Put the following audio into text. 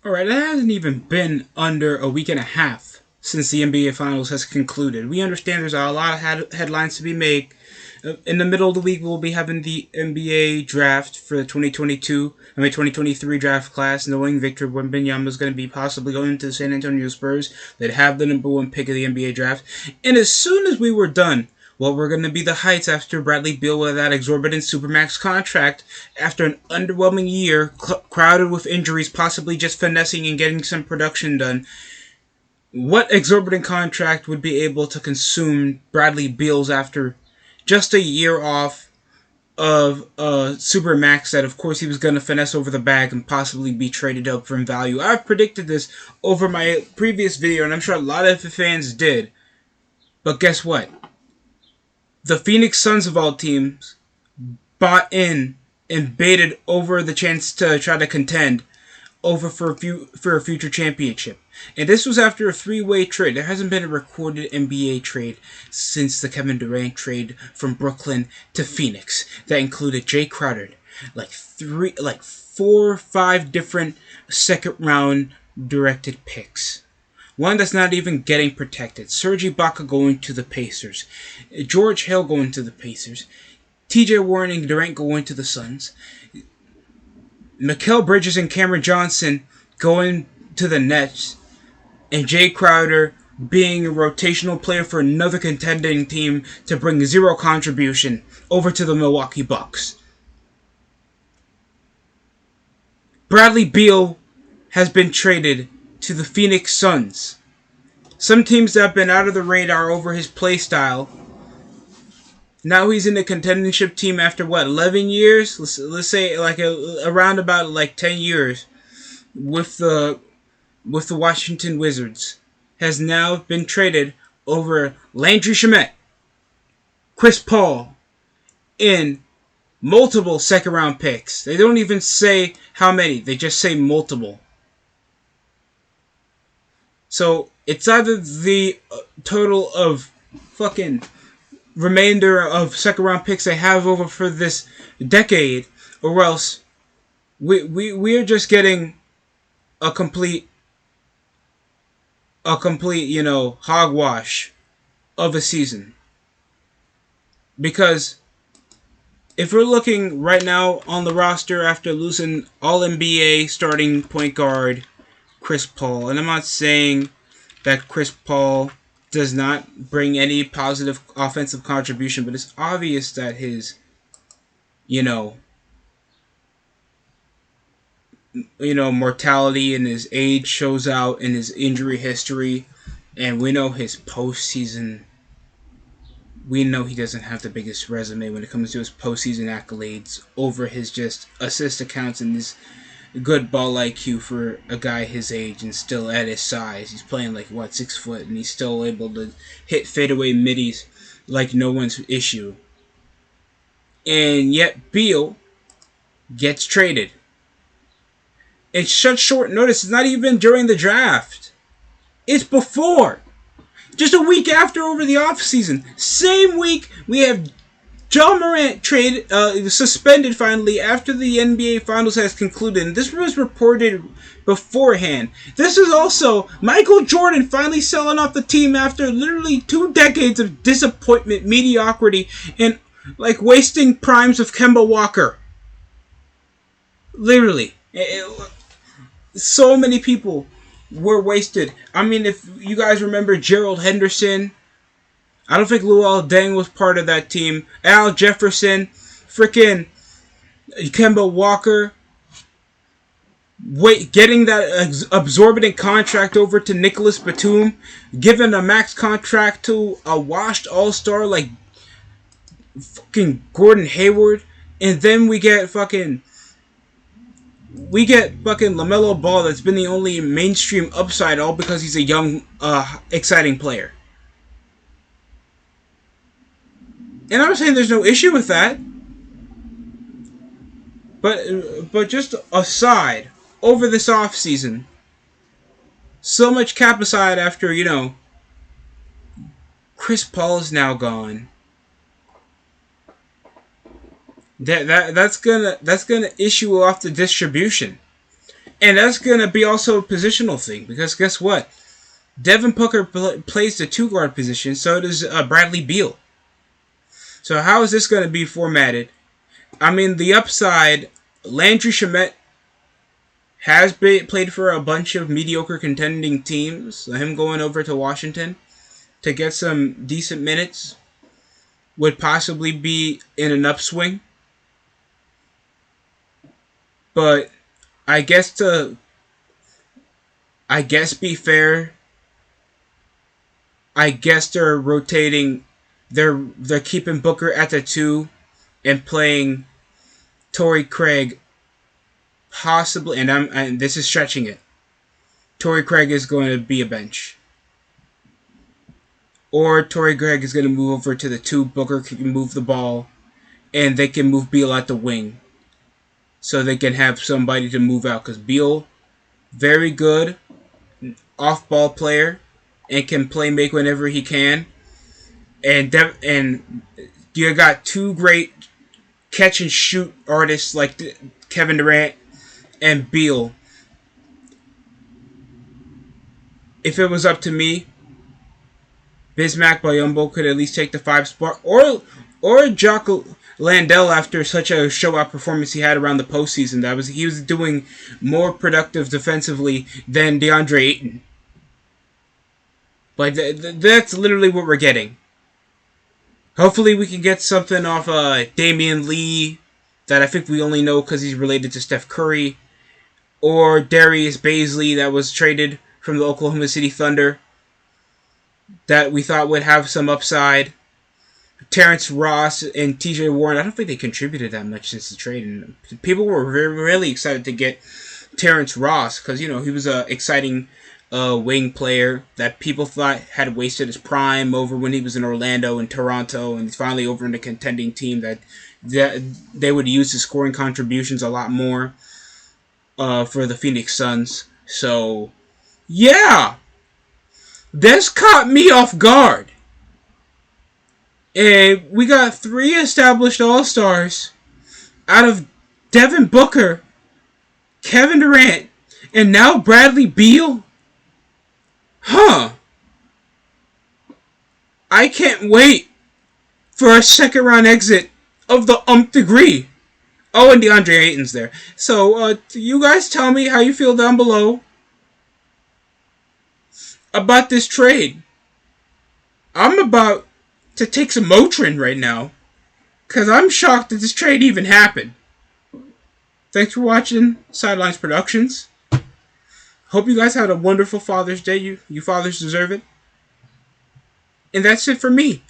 Alright, it hasn't even been under a week and a half since the NBA Finals has concluded. We understand there's a lot of headlines to be made. In the middle of the week, we'll be having the NBA draft for the 2023 draft class, knowing Victor Wembanyama is going to be possibly going to the San Antonio Spurs. They'd have the number one pick of the NBA draft. And as soon as we were done, well, we're going to be the heights after Bradley Beal with that exorbitant Supermax contract after an underwhelming year crowded with injuries, possibly just finessing and getting some production done. What exorbitant contract would be able to consume Bradley Beal's after just a year off of Supermax that, of course, he was going to finesse over the bag and possibly be traded up from value? I've predicted this over my previous video, and I'm sure a lot of fans did. But guess what? The Phoenix Suns of all teams bought in and baited over the chance to try to contend over for a future championship. And this was after a three-way trade. There hasn't been a recorded NBA trade since the Kevin Durant trade from Brooklyn to Phoenix that included Jay Crowder, like 4 or 5 different second-round directed picks. One that's not even getting protected. Serge Ibaka going to the Pacers. George Hill going to the Pacers. TJ Warren and Durant going to the Suns. Mikal Bridges and Cameron Johnson going to the Nets. And Jay Crowder being a rotational player for another contending team to bring zero contribution over to the Milwaukee Bucks. Bradley Beal has been traded to the Phoenix Suns. Some teams that have been out of the radar over his play style. Now he's in a contendership team after 11 years? Let's say around about 10 years with the Washington Wizards. Has now been traded over Landry Shamet, Chris Paul, in multiple second round picks. They don't even say how many, they just say multiple. So it's either the total of fucking remainder of second round picks they have over for this decade, or else we're just getting a complete hogwash of a season. Because if we're looking right now on the roster after losing all NBA starting point guard Chris Paul, and I'm not saying that Chris Paul does not bring any positive offensive contribution, but it's obvious that his mortality and his age shows out in his injury history, and we know his postseason. We know he doesn't have the biggest resume when it comes to his postseason accolades over his just assist accounts and his good ball IQ for a guy his age and still at his size. He's playing 6 foot, and he's still able to hit fadeaway middies like no one's issue. And yet Beal gets traded. It's such short notice. It's not even during the draft. It's before. Just a week after, over the offseason. Same week, we have John Morant suspended finally after the NBA Finals has concluded. And this was reported beforehand. This is also Michael Jordan finally selling off the team after literally 2 decades of disappointment, mediocrity, and wasting primes of Kemba Walker. Literally. So many people were wasted. I mean, if you guys remember Gerald Henderson, I don't think Luol Deng was part of that team. Al Jefferson, freaking Kemba Walker, getting that absorbent contract over to Nicholas Batum, giving a max contract to a washed all-star like fucking Gordon Hayward, and then we get fucking LaMelo Ball that's been the only mainstream upside, all because he's a young, exciting player. And I'm saying there's no issue with that. But just aside, over this offseason, so much cap aside after, Chris Paul is now gone. That's gonna issue off the distribution. And that's going to be also a positional thing, because guess what? Devin Booker plays the two guard position, so does Bradley Beal. So how is this going to be formatted? I mean, the upside, Landry Shamet has played for a bunch of mediocre contending teams. So him going over to Washington to get some decent minutes would possibly be in an upswing. But I guess be fair, I guess they're rotating. They're keeping Booker at the 2 and playing Torrey Craig possibly, and this is stretching it. Torrey Craig is going to be a bench. Or Torrey Craig is going to move over to the 2. Booker can move the ball, and they can move Beal at the wing. So they can have somebody to move out. Because Beal, very good off-ball player, and can make whenever he can. And you got 2 great catch-and-shoot artists like Kevin Durant and Beal. If it was up to me, Bismack Biyombo could at least take the 5 spot, or Jock Landale after such a show-out performance he had around the postseason. He was doing more productive defensively than DeAndre Ayton. But that's literally what we're getting. Hopefully we can get something off Damian Lee that I think we only know because he's related to Steph Curry, or Darius Bazley that was traded from the Oklahoma City Thunder that we thought would have some upside. Terrence Ross and TJ Warren, I don't think they contributed that much since the trade. And people were really excited to get Terrence Ross because, he was an exciting wing player that people thought had wasted his prime over when he was in Orlando and Toronto, and he's finally over in a contending team that they would use his scoring contributions a lot more for the Phoenix Suns. So, yeah, this caught me off guard. And we got 3 established All-Stars out of Devin Booker, Kevin Durant, and now Bradley Beal. Huh. I can't wait for a second round exit of the degree. Oh, and DeAndre Ayton's there. So, you guys tell me how you feel down below about this trade. I'm about to take some Motrin right now, because I'm shocked that this trade even happened. Thanks for watching Sidelines Productions. Hope you guys had a wonderful Father's Day. You fathers deserve it. And that's it for me.